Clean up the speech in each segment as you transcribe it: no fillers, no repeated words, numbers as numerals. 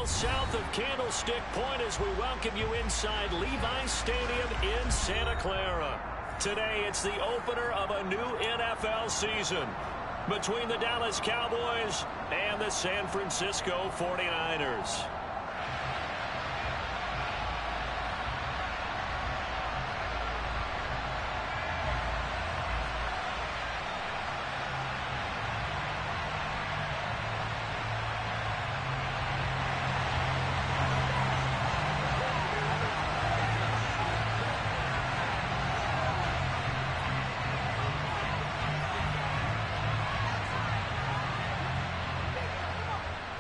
miles south of Candlestick Point as we welcome you inside Levi's Stadium in Santa Clara. Today, it's the opener of a new NFL season between the Dallas Cowboys and the San Francisco 49ers.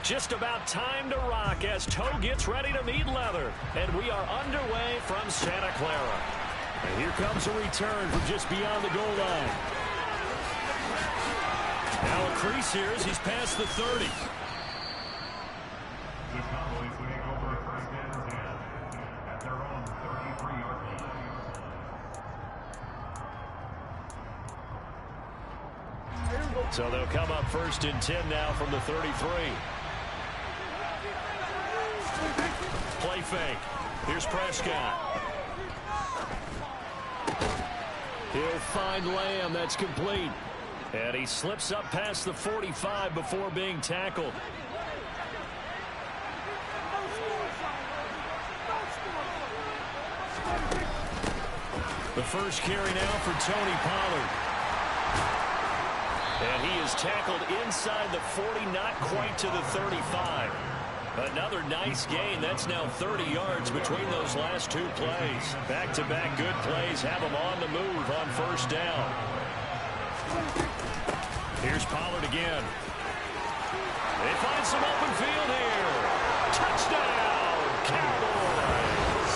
Just about time to rock as toe gets ready to meet leather. And we are underway from Santa Clara. And here comes a return from just beyond the goal line. Now a crease here as he's past the 30. The Cowboys winning over first and 10 at their own 33-yard line. So they'll come up first and 10 now from the 33. Play fake. Here's Prescott. He'll find Lamb. That's complete. And he slips up past the 45 before being tackled. The first carry now for Tony Pollard. And he is tackled inside the 40, not quite to the 35. Another nice gain. That's now 30 yards between those last two plays. Back-to-back good plays have them on the move on first down. Here's Pollard again. They find some open field here. Touchdown, Cowboys.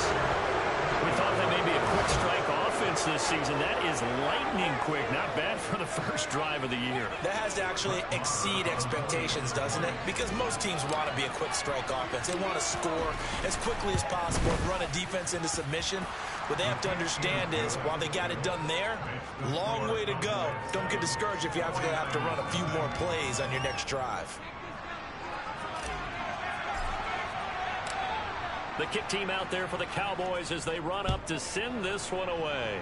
We thought that may be a quick strike offense this season. That is lightning quick. Not bad for the first drive of the year. That has to actually exceed expectations, doesn't it? Because most teams want to be a quick strike offense. They want to score as quickly as possible and run a defense into submission. What they have to understand is, while they got it done there, long way to go. Don't get discouraged if you have to run a few more plays on your next drive. The kick team out there for the Cowboys as they run up to send this one away.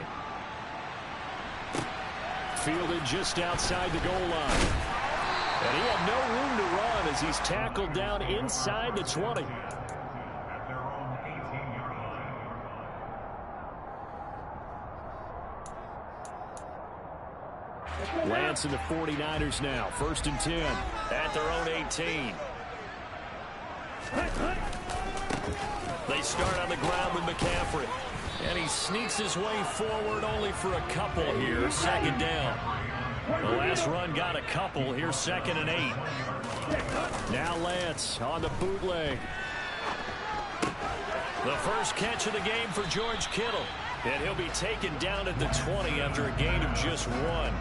Fielded just outside the goal line. And he had no room to run as he's tackled down inside the 20. At their own 18-yard line. Lance and the 49ers now. First and 10 at their own 18. They start on the ground with McCaffrey. And he sneaks his way forward only for a couple here. Second down. The last run got a couple. Here's 2nd and 8. Now Lance on the bootleg. The first catch of the game for George Kittle. And he'll be taken down at the 20 after a gain of just 1.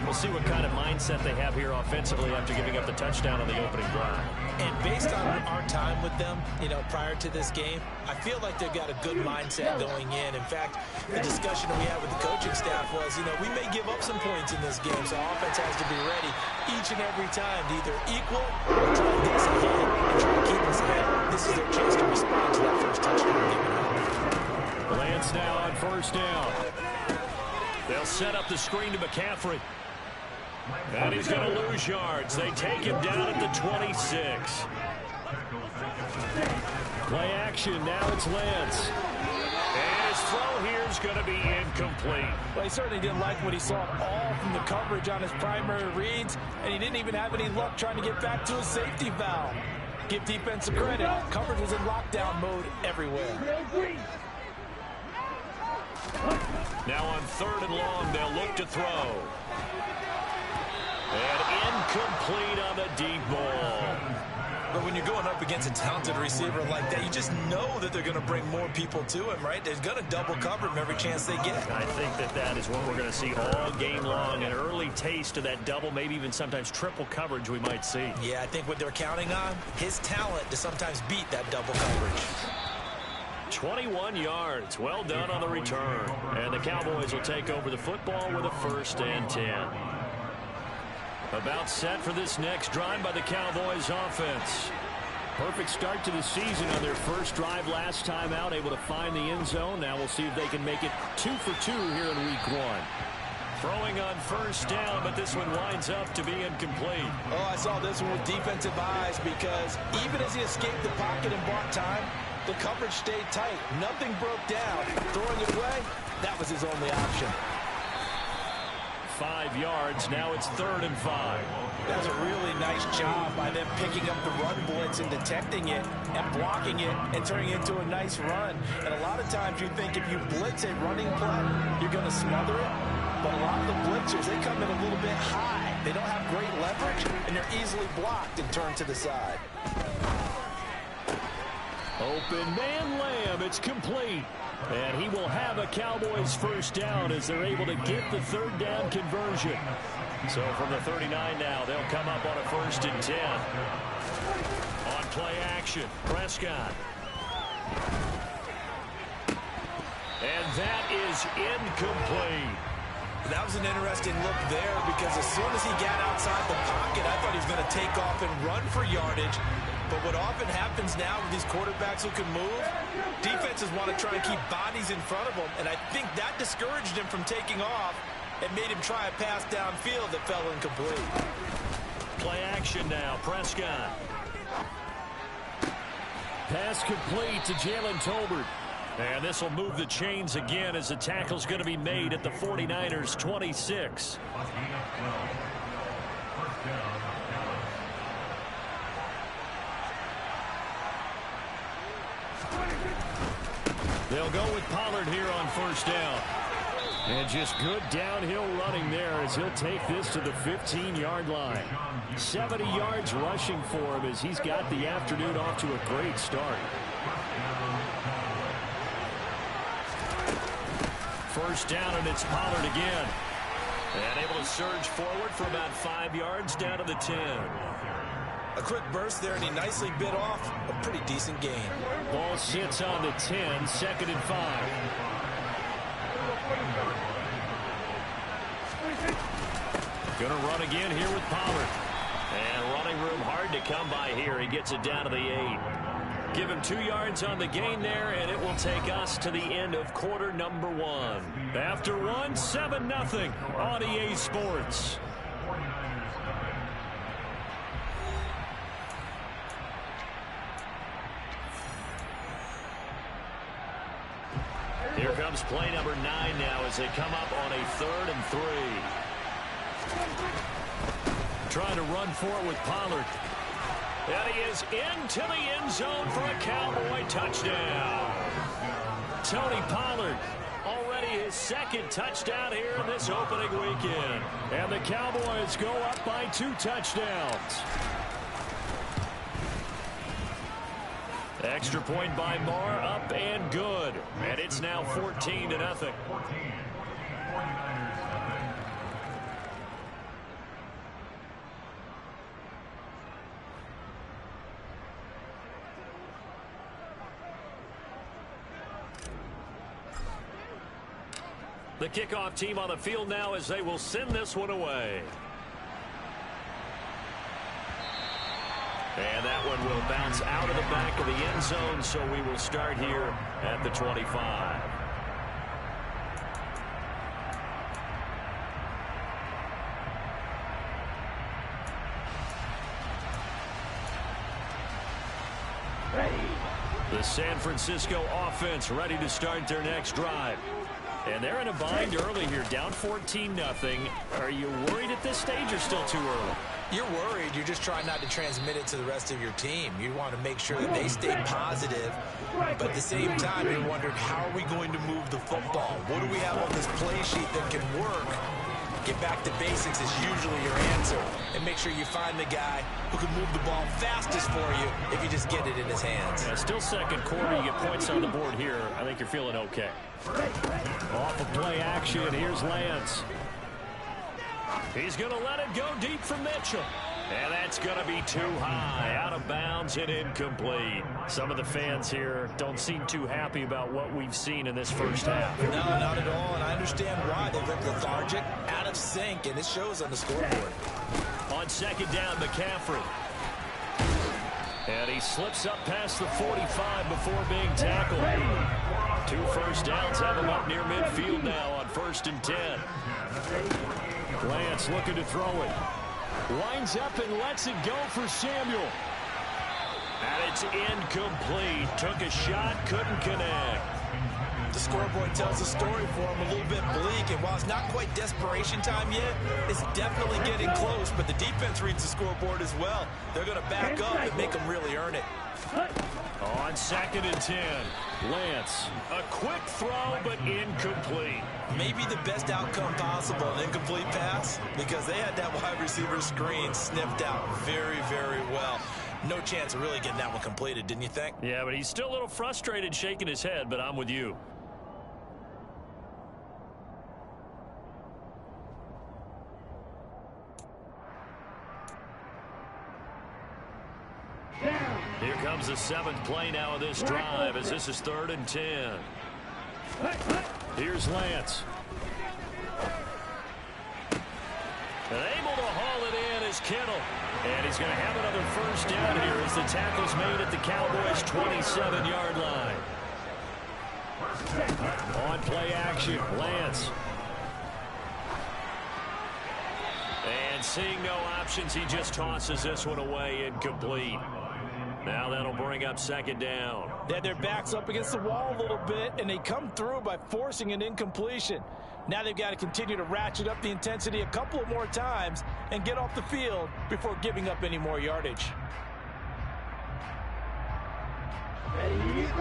We'll see what kind of mindset they have here offensively after giving up the touchdown on the opening drive. And based on our time with them, prior to this game, I feel like they've got a good mindset going in. In fact, the discussion that we had with the coaching staff was, we may give up some points in this game, so offense has to be ready each and every time to either equal or try to get us ahead and try to keep us ahead. This is their chance to respond to that first touchdown given up. Lance now on first down. They'll set up the screen to McCaffrey. And he's going to lose yards. They take him down at the 26. Play action. Now it's Lance. And his throw here is going to be incomplete. Well, he certainly didn't like what he saw all from the coverage on his primary reads, and he didn't even have any luck trying to get back to his safety valve. Give defense some credit. Coverage was in lockdown mode everywhere. Now on 3rd and long, they'll look to throw. And incomplete on the deep ball. But when you're going up against a talented receiver like that, you just know that they're going to bring more people to him, right? They're going to double cover him every chance they get. I think that is what we're going to see all game long. An early taste of that double, maybe even sometimes triple coverage we might see. Yeah, I think what they're counting on, his talent to sometimes beat that double coverage. 21 yards. Well done on the return. And the Cowboys will take over the football with a 1st and 10. About set for this next drive by the Cowboys offense. Perfect start to the season on their first drive last time out, able to find the end zone. Now we'll see if they can make it 2 for 2 here in week 1. Throwing on first down, but this one winds up to be incomplete. Oh, I saw this one with defensive eyes because even as he escaped the pocket and bought time, the coverage stayed tight. Nothing broke down. Throwing it away, that was his only option. 5 yards. Now it's 3rd and 5. That's a really nice job by them picking up the run blitz and detecting it and blocking it and turning it into a nice run. And a lot of times you think if you blitz a running play, you're going to smother it. But a lot of the blitzers, they come in a little bit high. They don't have great leverage, and they're easily blocked and turned to the side. Open man Lamb. It's complete. And he will have a Cowboys first down as they're able to get the 3rd down conversion. So from the 39 now, they'll come up on a 1st and 10. On play action, Prescott. And that is incomplete. That was an interesting look there because as soon as he got outside the pocket, I thought he was going to take off and run for yardage. But what often happens now with these quarterbacks who can move, defenses want to try and keep bodies in front of them, and I think that discouraged him from taking off and made him try a pass downfield that fell incomplete. Play action now, Prescott. Pass complete to Jalen Tolbert. And this will move the chains again as the tackle's going to be made at the 49ers 26. They'll go with Pollard here on first down. And just good downhill running there as he'll take this to the 15-yard line. 70 yards rushing for him as he's got the afternoon off to a great start. First down, and it's Pollard again. And able to surge forward for about 5 yards down to the 10. A quick burst there, and he nicely bit off a pretty decent gain. Ball sits on the 10, 2nd and 5. Gonna run again here with Pollard. And running room hard to come by here. He gets it down to the 8. Give him 2 yards on the gain there, and it will take us to the end of quarter number 1. After 1, 7-0 on EA Sports. Here comes play number 9 now as they come up on a 3rd and 3. Trying to run for it with Pollard. And he is into the end zone for a Cowboy touchdown. Tony Pollard, already his 2nd touchdown here in this opening weekend. And the Cowboys go up by 2 touchdowns. Extra point by Marr, up and good. And it's now 14-0. The kickoff team on the field now as they will send this one away. And that one will bounce out of the back of the end zone, so we will start here at the 25. The San Francisco offense ready to start their next drive. And they're in a bind early here, down 14-0. Are you worried at this stage or still too early? You're worried. You're just trying not to transmit it to the rest of your team. You want to make sure that they stay positive. But at the same time, you're wondering, how are we going to move the football? What do we have on this play sheet that can work? Get back to basics is usually your answer. And make sure you find the guy who can move the ball fastest for you if you just get it in his hands. Yeah, still second quarter. You get points on the board here. I think you're feeling okay. Off of play action, here's Lance. He's going to let it go deep for Mitchell. And that's going to be too high, out of bounds and incomplete. Some of the fans here don't seem too happy about what we've seen in this first half. No, not at all, and I understand why. They look lethargic, out of sync, and it shows on the scoreboard. On second down, McCaffrey. And he slips up past the 45 before being tackled. 2 first downs have him up near midfield now on 1st and 10. Lance looking to throw it. Winds up and lets it go for Samuel. And it's incomplete. Took a shot, couldn't connect. The scoreboard tells a story for him, a little bit bleak, and while it's not quite desperation time yet, it's definitely getting close, but the defense reads the scoreboard as well. They're going to back up and make them really earn it. On 2nd and 10, Lance, a quick throw, but incomplete. Maybe the best outcome possible, an incomplete pass, because they had that wide receiver screen sniffed out very, very well. No chance of really getting that one completed, didn't you think? Yeah, but he's still a little frustrated, shaking his head, but I'm with you. Here comes the 7th play now of this drive as this is 3rd and 10. Here's Lance. And able to haul it in is Kittle. And he's going to have another first down here as the tackle's made at the Cowboys' 27-yard line. On play action, Lance. And seeing no options, he just tosses this one away, incomplete. Now that'll bring up 2nd down. They had their backs up against the wall a little bit, and they come through by forcing an incompletion. Now they've got to continue to ratchet up the intensity a couple of more times and get off the field before giving up any more yardage.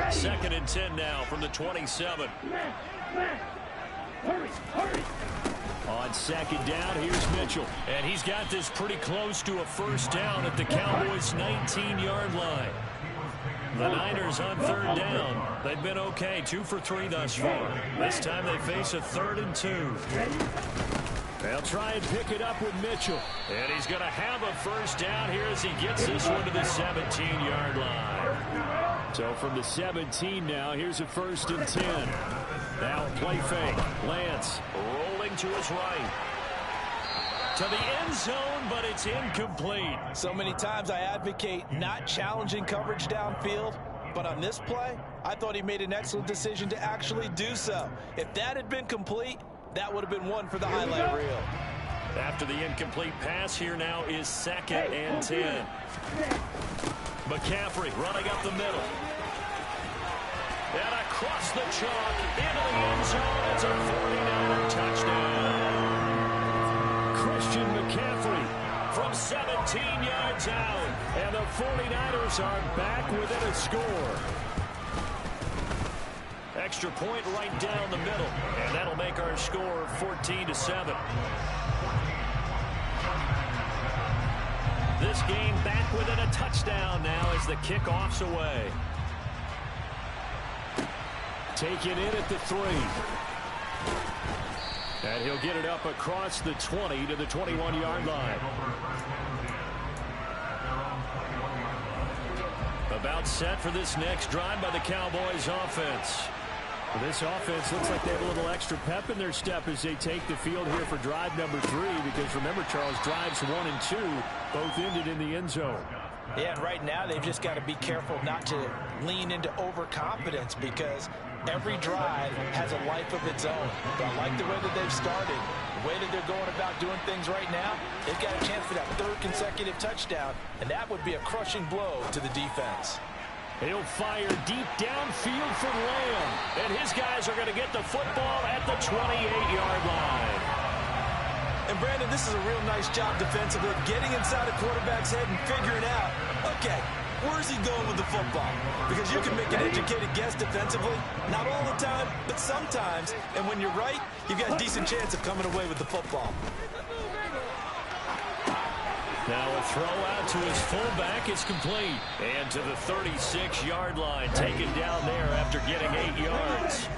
2nd and 10 now from the 27. Hurry. On 2nd down, here's Mitchell. And he's got this pretty close to a first down at the Cowboys' 19-yard line. The Niners on 3rd down. They've been okay, 2 for 3 thus far. This time they face a 3rd and 2. They'll try and pick it up with Mitchell. And he's going to have a first down here as he gets this one to the 17-yard line. So from the 17 now, here's a 1st and 10. Now play fake. Lance rolling to his right. To the end zone, but it's incomplete. So many times I advocate not challenging coverage downfield, but on this play, I thought he made an excellent decision to actually do so. If that had been complete, that would have been one for the highlight reel. After the incomplete pass, here now is 2nd and 10. McCaffrey running up the middle. And across the chalk, into the end zone. It's a 49er touchdown. Christian McCaffrey from 17 yards out. And the 49ers are back within a score. Extra point right down the middle. And that'll make our score 14-7. This game back within a touchdown now as the kickoff's away. Taken in at the 3. And he'll get it up across the 20 to the 21-yard line. About set for this next drive by the Cowboys offense. Well, this offense looks like they have a little extra pep in their step as they take the field here for drive number 3, because remember, Charles, drives 1 and 2 both ended in the end zone. Yeah, and right now they've just got to be careful not to lean into overconfidence, because every drive has a life of its own. But I like the way that they've started, the way that they're going about doing things right now. They've got a chance for that 3rd consecutive touchdown, and that would be a crushing blow to the defense. He'll fire deep downfield for Lamb. And his guys are going to get the football at the 28-yard line. And, Brandon, this is a real nice job defensively, getting inside a quarterback's head and figuring out, okay, where's he going with the football? Because you can make an educated guess defensively, not all the time, but sometimes. And when you're right, you've got a decent chance of coming away with the football. Now a throw out to his fullback is complete. And to the 36-yard line, taken down there after getting 8 yards.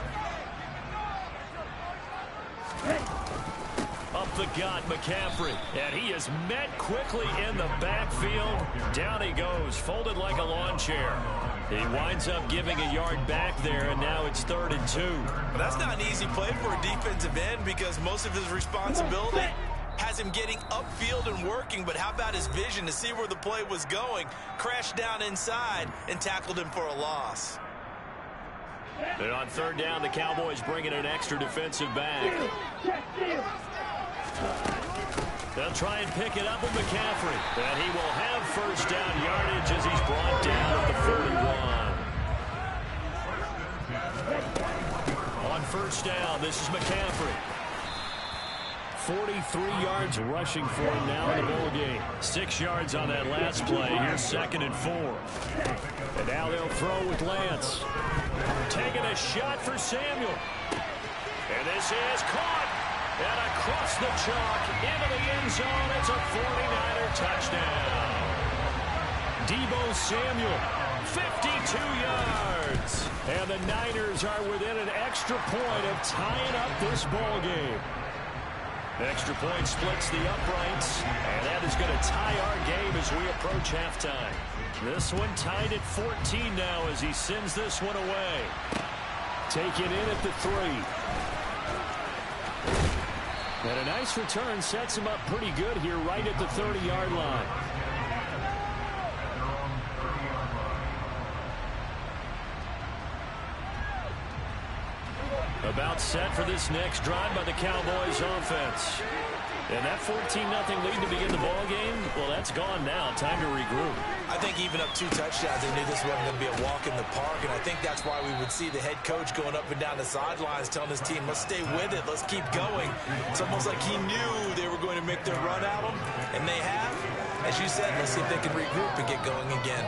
Up the gut, McCaffrey. And he is met quickly in the backfield. Down he goes, folded like a lawn chair. He winds up giving a yard back there, and now it's 3rd and 2. But that's not an easy play for a defensive end, because most of his responsibility has has him getting upfield and working, but how about his vision to see where the play was going? Crashed down inside and tackled him for a loss. And on third down, the Cowboys bring in an extra defensive back. They'll try and pick it up with McCaffrey. And he will have first down yardage as he's brought down at the 41. On first down, this is McCaffrey. 43 yards rushing for him now in the ball game. 6 yards on that last play. Here's 2nd and 4. And now they'll throw with Lance. Taking a shot for Samuel. And this is caught. And across the chalk into the end zone. It's a 49er touchdown. Deebo Samuel, 52 yards. And the Niners are within an extra point of tying up this ball game. Extra point splits the uprights, and that is going to tie our game as we approach halftime. This one tied at 14 now as he sends this one away. Taken in at the 3. And a nice return sets him up pretty good here right at the 30-yard line. About set for this next drive by the Cowboys offense. And that 14-0 lead to begin the ball game, well, that's gone now. Time to regroup. I think even up 2 touchdowns, they knew this wasn't going to be a walk in the park, and I think that's why we would see the head coach going up and down the sidelines telling his team, let's stay with it, let's keep going. It's almost like he knew they were going to make their run at him, and they have. As you said, let's see if they can regroup and get going again.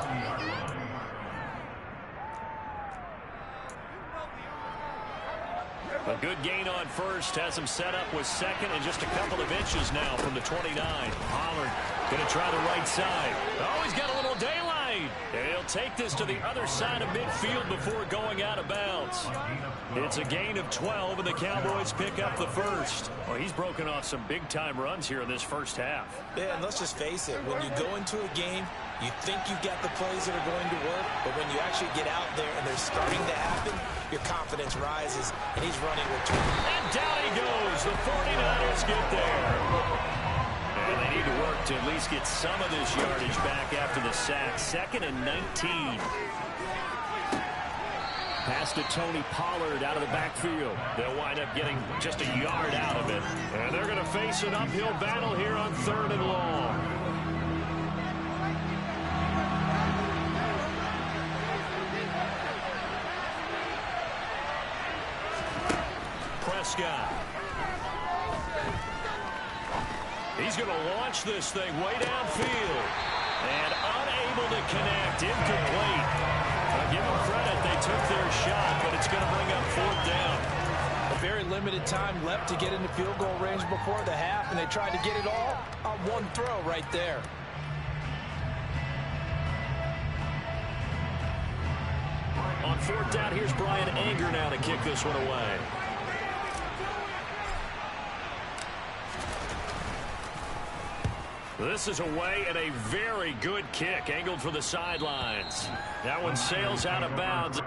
A good gain on first has him set up with 2nd and just a couple of inches now from the 29. Pollard going to try the right side. Oh, he's got a little daylight. And he'll take this to the other side of midfield before going out of bounds. It's a gain of 12, and the Cowboys pick up the first. Well, he's broken off some big-time runs here in this first half. Yeah, and let's just face it. When you go into a game, you think you've got the plays that are going to work, but when you actually get out there and they're starting to happen, your confidence rises, and he's running with 20. And down he goes. The 49ers get there. And they need to work to at least get some of this yardage back after the sack. 2nd and 19. Pass to Tony Pollard out of the backfield. They'll wind up getting just a yard out of it. And they're going to face an uphill battle here on 3rd and long. Prescott. He's going to launch this thing way downfield. And unable to connect. Incomplete. Give them credit. They took their shot, but it's going to bring up 4th down. A very limited time left to get into field goal range before the half, and they tried to get it all on one throw right there. On 4th down, here's Brian Anger now to kick this one away. This is away and a very good kick, angled for the sidelines. That one sails out of bounds.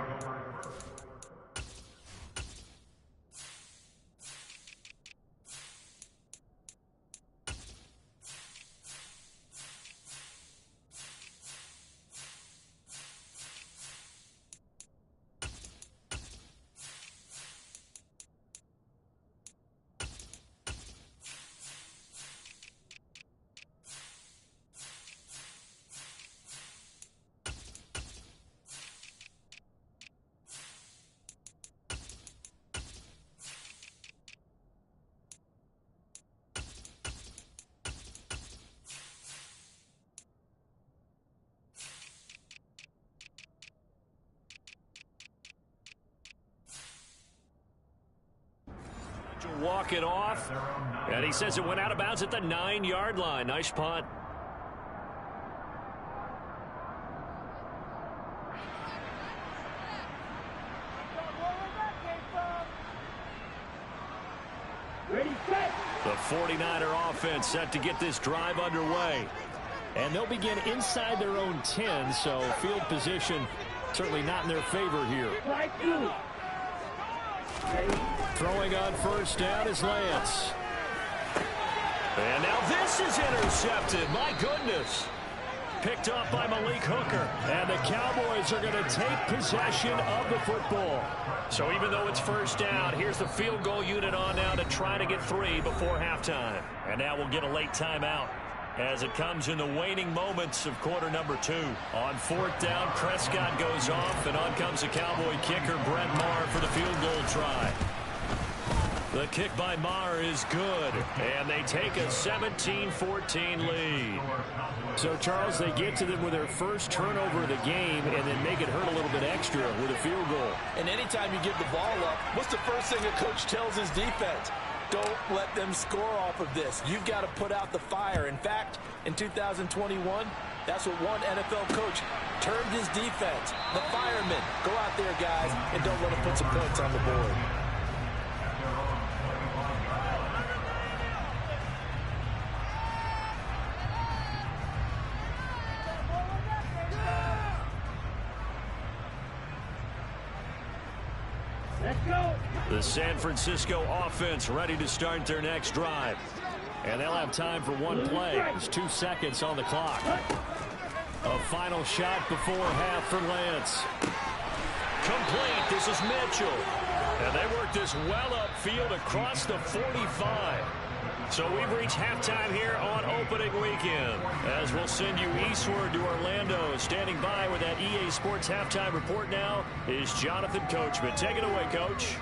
Walk it off, and he says it went out of bounds at the 9-yard line. Nice punt. The 49er offense set to get this drive underway. And they'll begin inside their own 10, so field position certainly not in their favor here. Throwing on first down is Lance. And now this is intercepted. My goodness. Picked up by Malik Hooker. And the Cowboys are going to take possession of the football. So even though it's first down, here's the field goal unit on now to try to get 3 before halftime. And now we'll get a late timeout as it comes in the waning moments of quarter number 2. On 4th down, Prescott goes off, and on comes the Cowboy kicker, Brett Maher, for the field goal try. The kick by Maher is good, and they take a 17-14 lead. So, Charles, they get to them with their first turnover of the game and then make it hurt a little bit extra with a field goal. And anytime you give the ball up, what's the first thing a coach tells his defense? Don't let them score off of this. You've got to put out the fire. In fact, in 2021, that's what one NFL coach termed his defense. The firemen. Go out there, guys, and don't let them put some points on the board. The San Francisco offense ready to start their next drive. And they'll have time for one play. There's 2 seconds on the clock. A final shot before half for Lance. Complete. This is Mitchell. And they work this well upfield across the 45. So we've reached halftime here on opening weekend. As we'll send you eastward to Orlando. Standing by with that EA Sports halftime report now is Jonathan Coachman. Take it away, Coach.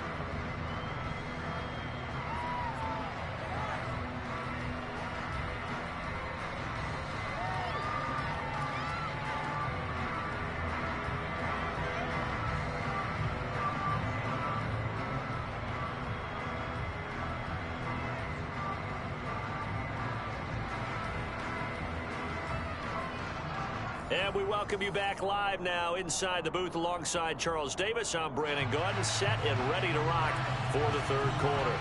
And we welcome you back live now inside the booth alongside Charles Davis. I'm Brandon Gordon, set and ready to rock for the third quarter.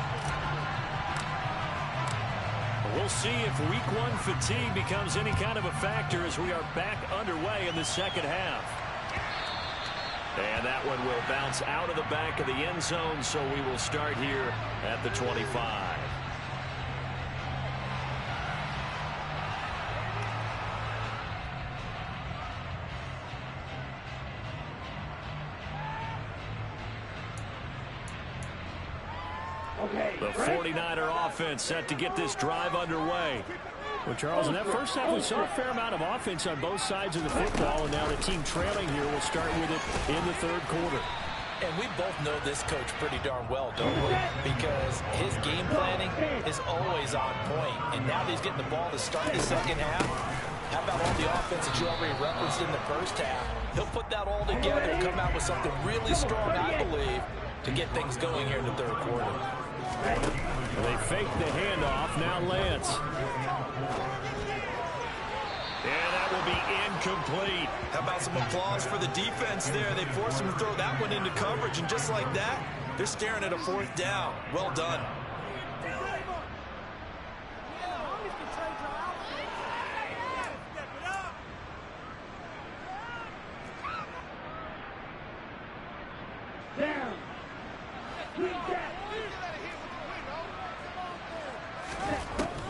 We'll see if week 1 fatigue becomes any kind of a factor as we are back underway in the second half. And that one will bounce out of the back of the end zone, so we will start here at the 25. The 49er offense set to get this drive underway. Well, Charles, in that first half, we saw a fair amount of offense on both sides of the football, and now the team trailing here will start with it in the third quarter. And we both know this coach pretty darn well, don't we? Because his game planning is always on point. And now that he's getting the ball to start the second half, how about all the offense that you already referenced in the first half? He'll put that all together and come out with something really strong, I believe, to get things going here in the third quarter. They fake the handoff. Now Lance. And that will be incomplete. How about some applause for the defense there? They forced him to throw that one into coverage, and just like that, they're staring at a 4th down. Well done.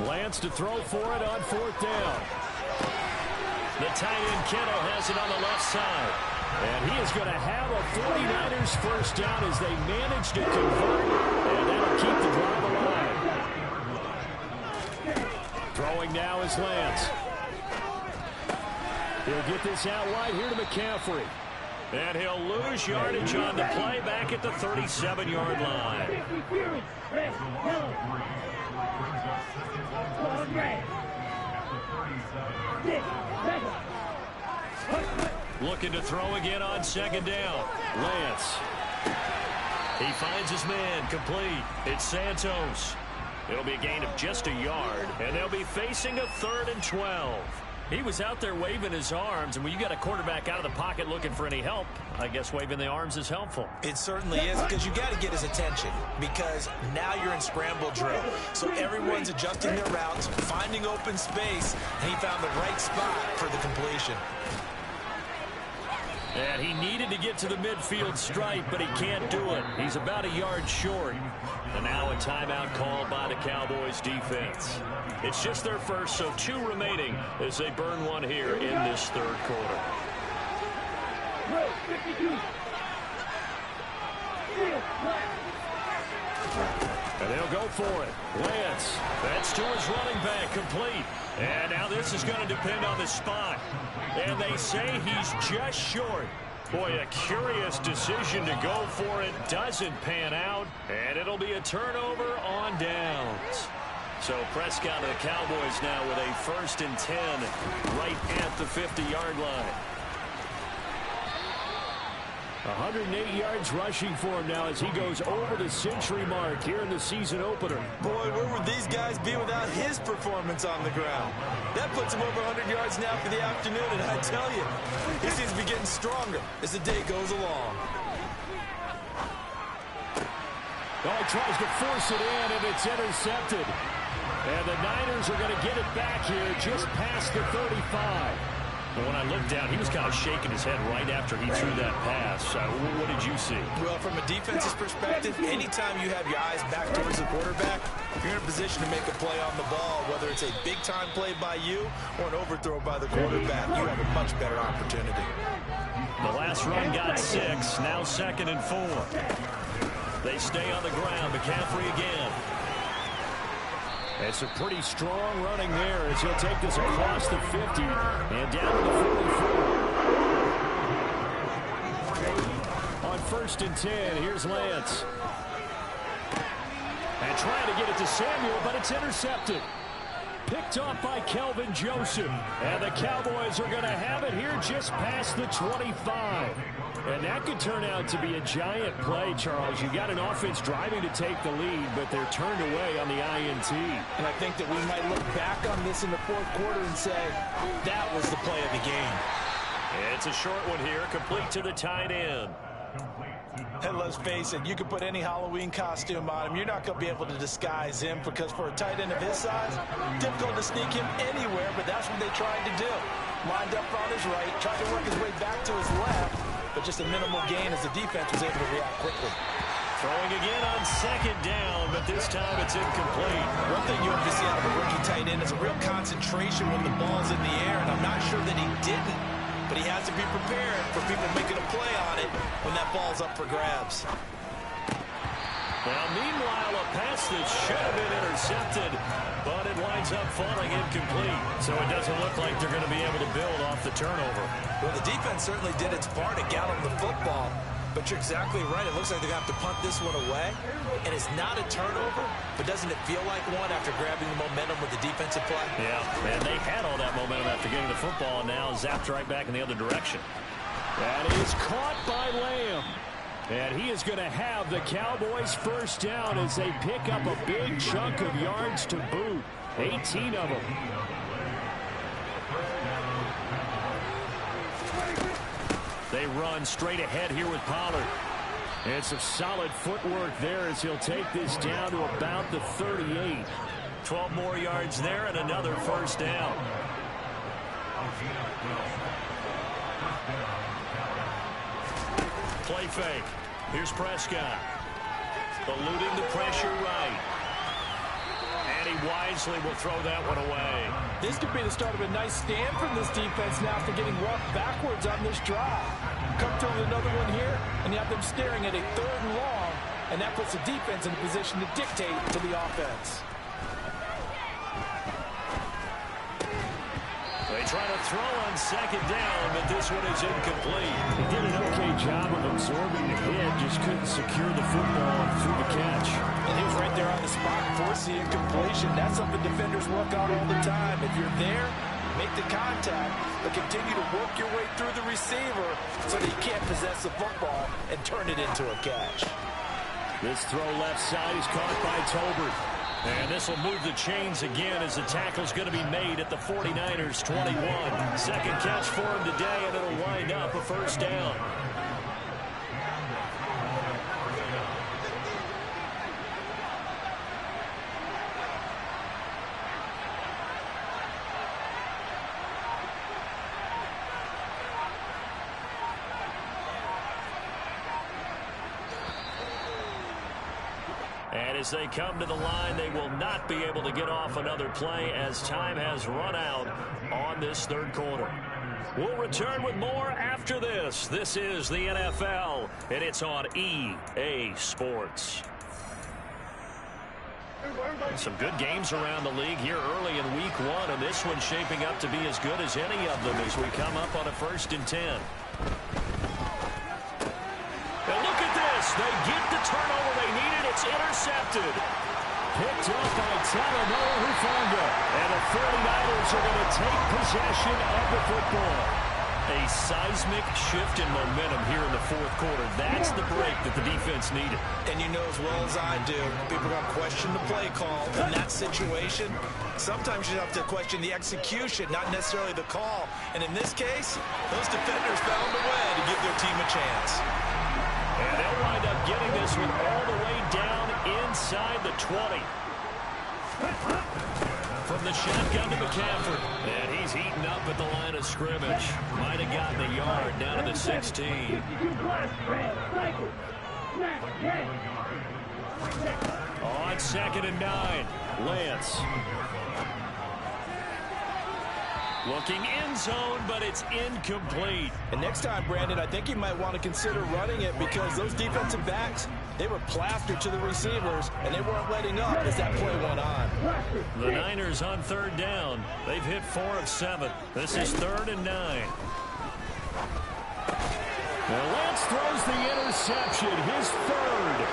Lance to throw for it on 4th down. The tight end Kittle has it on the left side. And he is going to have a 49ers first down as they manage to convert. And that'll keep the drive alive. Throwing now is Lance. He'll get this out wide here to McCaffrey. And he'll lose yardage on the play back at the 37-yard line. Looking to throw again on 2nd down. Lance. He finds his man complete. It's Santos. It'll be a gain of just a yard, and they'll be facing a 3rd and 12. He was out there waving his arms, and when you got a quarterback out of the pocket looking for any help, I guess waving the arms is helpful. It certainly is, because you got to get his attention, because now you're in scramble drill. So everyone's adjusting their routes, finding open space, and he found the right spot for the completion. And he needed to get to the midfield stripe, but he can't do it. He's about a yard short. And now a timeout called by the Cowboys defense. It's just their first, so 2 remaining as they burn one here in this third quarter. And they'll go for it. Lance, that's to his running back, complete. And now this is going to depend on the spot. And they say he's just short. Boy, a curious decision to go for it. Doesn't pan out. And it'll be a turnover on downs. So Prescott and the Cowboys now with a 1st and 10 right at the 50-yard line. 108 yards rushing for him now as he goes over the century mark here in the season opener. Boy, where would these guys be without his performance on the ground? That puts him over 100 yards now for the afternoon, and I tell you, he seems to be getting stronger as the day goes along. Oh, he tries to force it in, and it's intercepted. And the Niners are going to get it back here just past the 35. But when I looked down, he was kind of shaking his head right after he threw that pass. What did you see? Well, from a defense's perspective, anytime you have your eyes back towards the quarterback, you're in a position to make a play on the ball, whether it's a big-time play by you or an overthrow by the quarterback. You have a much better opportunity. The last run got 6, now 2nd and 4. They stay on the ground. McCaffrey again. It's a pretty strong running there as he'll take this across the 50 and down to the 44. On 1st and 10, here's Lance. And trying to get it to Samuel, but it's intercepted. Picked off by Kelvin Joseph. And the Cowboys are going to have it here just past the 25. And that could turn out to be a giant play, Charles. You got an offense driving to take the lead, but they're turned away on the INT. And I think that we might look back on this in the 4th quarter and say, that was the play of the game. It's a short one here, complete to the tight end. And let's face it, you can put any Halloween costume on him. You're not going to be able to disguise him because for a tight end of his size, difficult to sneak him anywhere, but that's what they tried to do. Lined up on his right, tried to work his way back to his left, but just a minimal gain as the defense was able to react quickly. Throwing again on 2nd down, but this time it's incomplete. One thing you have to see out of a rookie tight end is a real concentration when the ball's in the air, and I'm not sure that he didn't. But he has to be prepared for people making a play on it when that ball's up for grabs. Now, meanwhile, a pass that should have been intercepted, but it winds up falling incomplete. So it doesn't look like they're going to be able to build off the turnover. Well, the defense certainly did its part to gallop the football. But you're exactly right. It looks like they're going to have to punt this one away. And it's not a turnover, but doesn't it feel like one after grabbing the momentum with the defensive play? Yeah, and they had all that momentum after getting the football, and now zapped right back in the other direction. That is caught by Lamb. And he is going to have the Cowboys 1st down as they pick up a big chunk of yards to boot. 18 of them. They run straight ahead here with Pollard. And some solid footwork there as he'll take this down to about the 38. 12 more yards there and another 1st down. Play fake. Here's Prescott. Eluding the pressure right. And he wisely will throw that one away. This could be the start of a nice stand from this defense now after getting roughed backwards on this drive. Come to another one here, and you have them staring at a 3rd and long, and that puts the defense in a position to dictate to the offense. They try to throw on 2nd down, but this one is incomplete. He did an okay job of absorbing the hit, just couldn't secure the football through the catch. And he was right there on the spot and forced the incompletion. That's something defenders work on all the time. If you're there, make the contact, but continue to work your way through the receiver so that he can't possess the football and turn it into a catch. This throw left side is caught by Tolbert. And this will move the chains again as the tackle's going to be made at the 49ers 21. 2nd catch for him today, and it'll wind up a 1st down. And as they come to the line, they will not be able to get off another play as time has run out on this third quarter. We'll return with more after this. This is the NFL, and it's on EA Sports. Some good games around the league here early in week one, and this one's shaping up to be as good as any of them as we come up on a 1st and 10. Now look at this. They get the turnover they needed. It's intercepted. Picked up by Talanoa Hufanga. And the 49ers are going to take possession of the football. A seismic shift in momentum here in the fourth quarter. That's the break that the defense needed. And you know as well as I do, people are going to question the play call in that situation. Sometimes you have to question the execution, not necessarily the call. And in this case, those defenders found a way to give their team a chance. And they'll wind up getting this one all the way down inside the 20. From the shotgun to McCaffrey. And he's eaten up at the line of scrimmage. Might have gotten a yard down to the 16. On 2nd and 9, Lance. Looking end zone, but it's incomplete. And next time, Brandon, I think you might want to consider running it because those defensive backs, they were plastered to the receivers, and they weren't letting up as that play went on. The Niners on 3rd down. They've hit 4 of 7. This is 3rd and 9. Well, Lance throws the interception, his 3rd.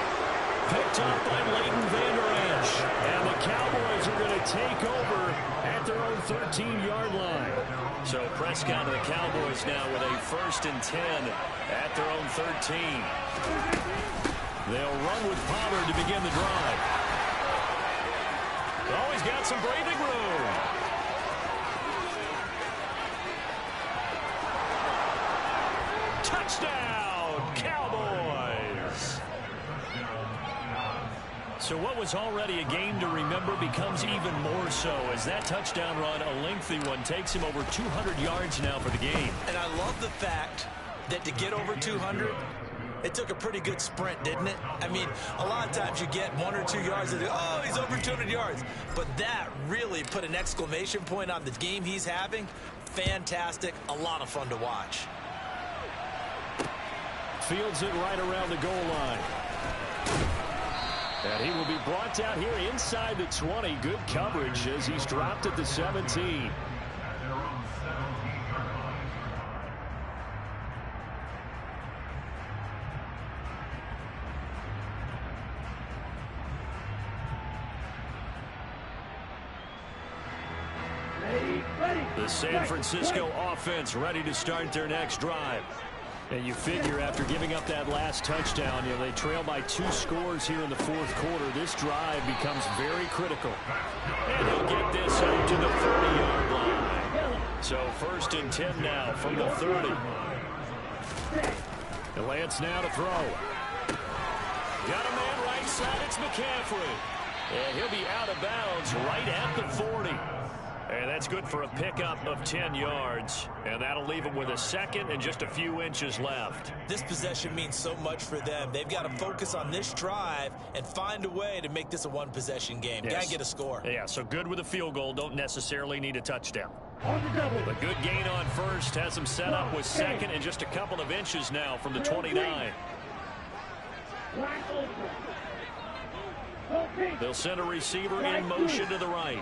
Picked up by Leighton Vander Esch. And the Cowboys are going to take over at their own 13-yard line. So Prescott and the Cowboys now with a 1st and 10 at their own 13. They'll run with Pollard to begin the drive. Oh, he's got some breathing room. Touchdown, Cowboys. So what was already a game to remember becomes even more so as that touchdown run, a lengthy one, takes him over 200 yards now for the game. And I love the fact that to get over 200, it took a pretty good sprint, didn't it? I mean, a lot of times you get 1 or 2 yards and oh, he's over 200 yards. But that really put an exclamation point on the game he's having. Fantastic. A lot of fun to watch. Fields it right around the goal line. And he will be brought down here inside the 20. Good coverage as he's dropped at the 17. The San Francisco offense ready to start their next drive. And you figure after giving up that last touchdown, you know, they trail by 2 scores here in the fourth quarter. This drive becomes very critical. And he'll get this out to the 30-yard line. So 1st and 10 now from the 30. And Lance now to throw. Got a man right side. It's McCaffrey. And he'll be out of bounds right at the 40. And that's good for a pickup of 10 yards. And that'll leave him with a 2nd and just a few inches left. This possession means so much for them. They've got to focus on this drive and find a way to make this a one-possession game. Yes. Got to get a score. Yeah, so good with a field goal. Don't necessarily need a touchdown. The good gain on 1st has him set up with 2nd and just a couple of inches now from the 29. They'll send a receiver in motion to the right.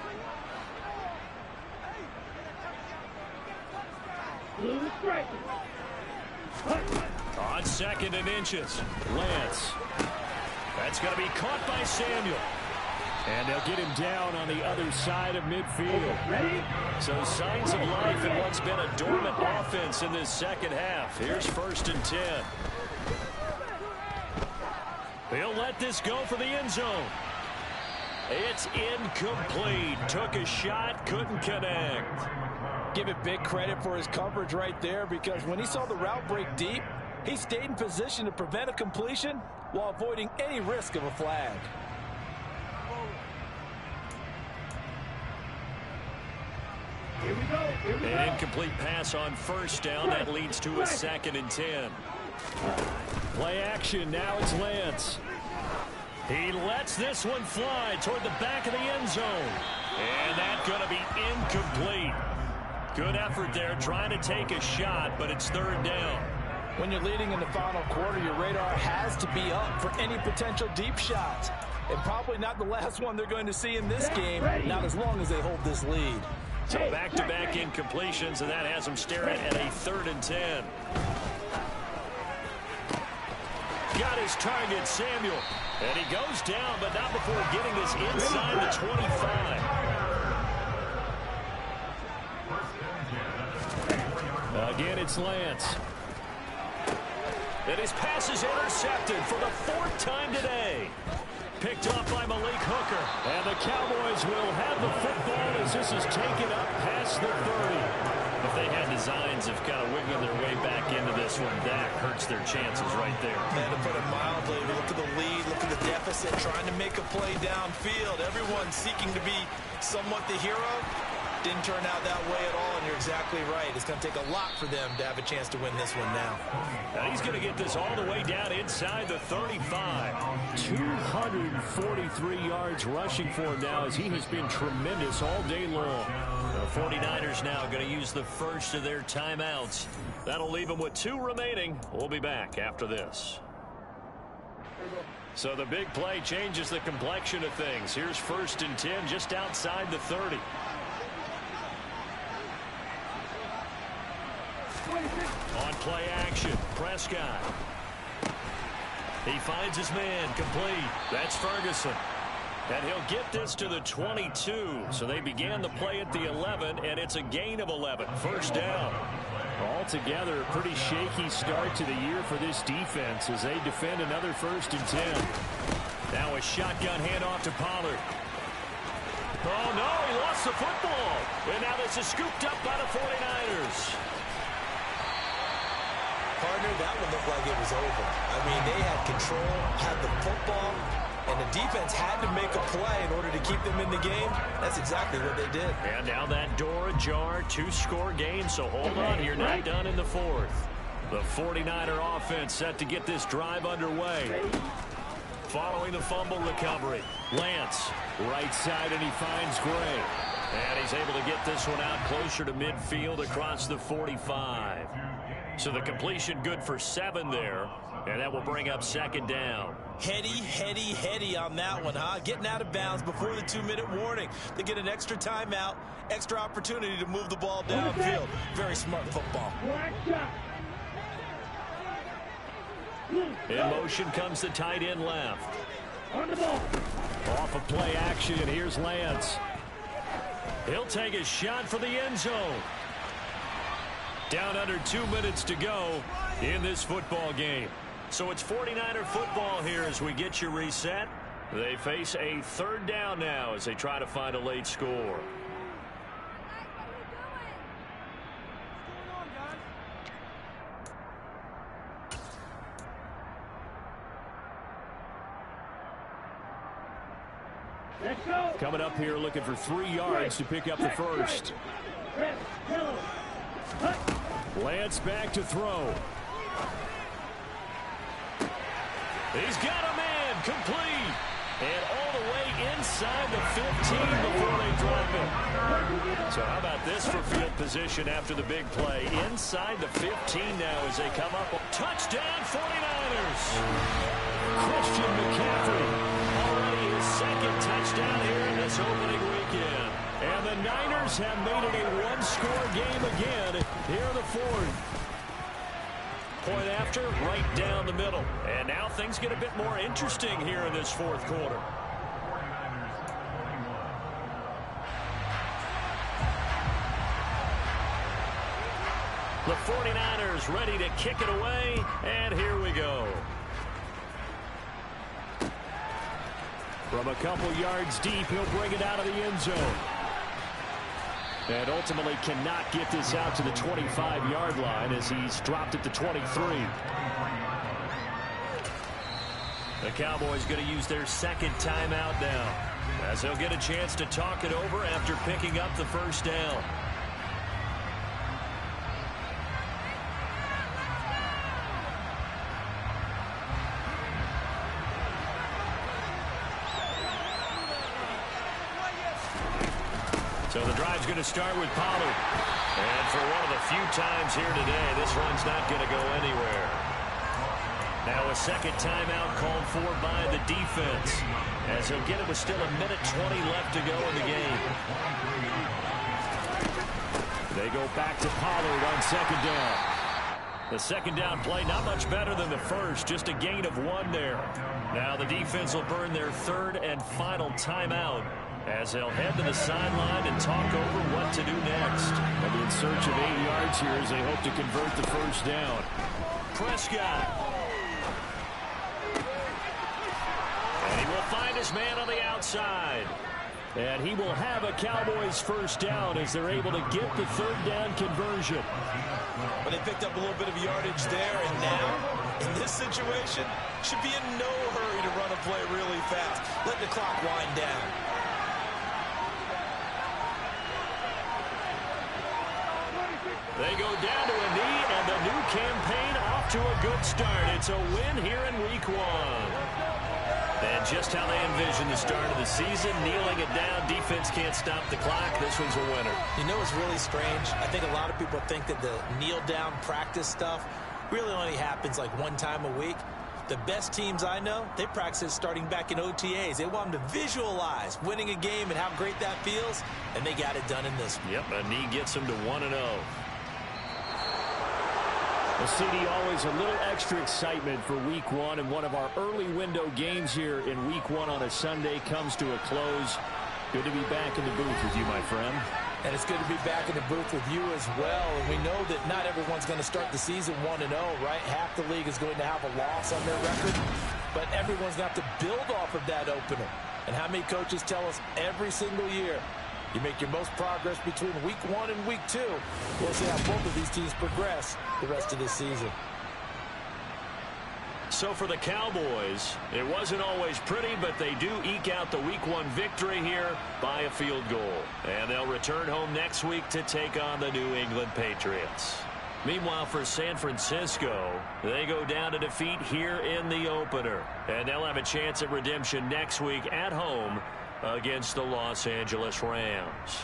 On 2nd and inches, Lance. That's going to be caught by Samuel. And they'll get him down on the other side of midfield. So signs of life in what's been a dormant offense in this second half. Here's 1st and 10. He'll let this go for the end zone. It's incomplete. Took a shot, couldn't connect. Give it big credit for his coverage right there because when he saw the route break deep, he stayed in position to prevent a completion while avoiding any risk of a flag. An incomplete pass on 1st down. That leads to a 2nd and 10. Play action. Now it's Lance. He lets this one fly toward the back of the end zone. And that's going to be incomplete. Good effort there trying to take a shot, but it's third down. When you're leading in the final quarter, your radar has to be up for any potential deep shots. And probably not the last one they're going to see in this game, not as long as they hold this lead. So back-to-back incompletions, and that has them staring at a 3rd and 10. Got his target, Samuel. And he goes down, but not before getting this inside the 25. Again, it's Lance. And his pass is intercepted for the 4th time today. Picked off by Malik Hooker. And the Cowboys will have the football as this is taken up past the 30. If they had designs of kind of wiggling their way back into this one, that hurts their chances right there. Man, to put it mildly, look at the lead, look at the deficit, trying to make a play downfield. Everyone seeking to be somewhat the hero. Didn't turn out that way at all, and you're exactly right. It's going to take a lot for them to have a chance to win this one now. Now he's going to get this all the way down inside the 35. 243 yards rushing for him now as he has been tremendous all day long. The 49ers now going to use the first of their timeouts. That'll leave them with 2 remaining. We'll be back after this. So the big play changes the complexion of things. Here's 1st and 10 just outside the 30. On play action, Prescott. He finds his man, complete. That's Ferguson. And he'll get this to the 22. So they began the play at the 11, and it's a gain of 11. 1st down. Altogether, a pretty shaky start to the year for this defense as they defend another 1st and 10. Now a shotgun handoff to Pollard. Oh, no, he lost the football. And now this is scooped up by the 49ers. Partner, that one looked like it was over. I mean, they had control, had the football, and the defense had to make a play in order to keep them in the game. That's exactly what they did. And now that door ajar, 2-score game, so hold on, you're not done in the 4th. The 49er offense set to get this drive underway. Following the fumble recovery, Lance, right side, and he finds Gray. And he's able to get this one out closer to midfield across the 45. So the completion good for 7 there, and that will bring up 2nd down. Heady on that one, huh? Getting out of bounds before the 2-minute warning. They get an extra timeout, extra opportunity to move the ball downfield. Very smart football. In motion comes the tight end left. Off of play action, here's Lance. He'll take a shot for the end zone. Down under 2 minutes to go in this football game. So it's 49er football here as we get you reset. They face a 3rd down now as they try to find a late score. Coming up here looking for 3 yards to pick up the first. Lance back to throw. He's got a man, complete. And all the way inside the 15 before they drop it. So how about this for field position after the big play? Inside the 15 now as they come up. Touchdown 49ers. Christian McCaffrey. Already his 2nd touchdown here in this opening weekend. And the Niners have made it a 1-score game again here in the 4th. Point after, right down the middle. And now things get a bit more interesting here in this 4th quarter. The 49ers ready to kick it away, and here we go. From a couple yards deep, he'll bring it out of the end zone. And ultimately cannot get this out to the 25-yard line as he's dropped at the 23. The Cowboys going to use their 2nd timeout now as they'll get a chance to talk it over after picking up the 1st down. drive's going to start with Pollard. And for one of the few times here today, this run's not going to go anywhere. Now a second timeout called for by the defense, as he'll get it with still 1:20 left to go in the game. They go back to Pollard on second down. The second down play not much better than the first, just a gain of 1 there. Now the defense will burn their third and final timeout, as they'll head to the sideline and talk over what to do next. They'll be in search of 8 yards here as they hope to convert the first down. Prescott. And he will find his man on the outside. And he will have a Cowboys first down as they're able to get the third down conversion. But they picked up a little bit of yardage there, and now, in this situation, should be in no hurry to run a play really fast. Let the clock wind down. They go down to a knee, and the new campaign off to a good start. It's a win here in week 1. And just how they envision the start of the season, kneeling it down, defense can't stop the clock. This one's a winner. You know what's really strange? I think a lot of people think that the kneel-down practice stuff really only happens like one time a week. The best teams I know, they practice it starting back in OTAs. They want them to visualize winning a game and how great that feels, and they got it done in this one. Yep, a knee gets them to 1-0. Well, CD, always a little extra excitement for week 1, and one of our early window games here in week 1 on a Sunday comes to a close. Good to be back in the booth with you, my friend. And it's good to be back in the booth with you as well. And we know that not everyone's going to start the season 1-0, right? Half the league is going to have a loss on their record, but everyone's going to have to build off of that opener. And how many coaches tell us every single year, you make your most progress between week 1 and week 2. We'll see how both of these teams progress the rest of this season. So for the Cowboys, it wasn't always pretty, but they do eke out the week 1 victory here by a field goal. And they'll return home next week to take on the New England Patriots. Meanwhile, for San Francisco, they go down to defeat here in the opener. And they'll have a chance at redemption next week at home against the Los Angeles Rams.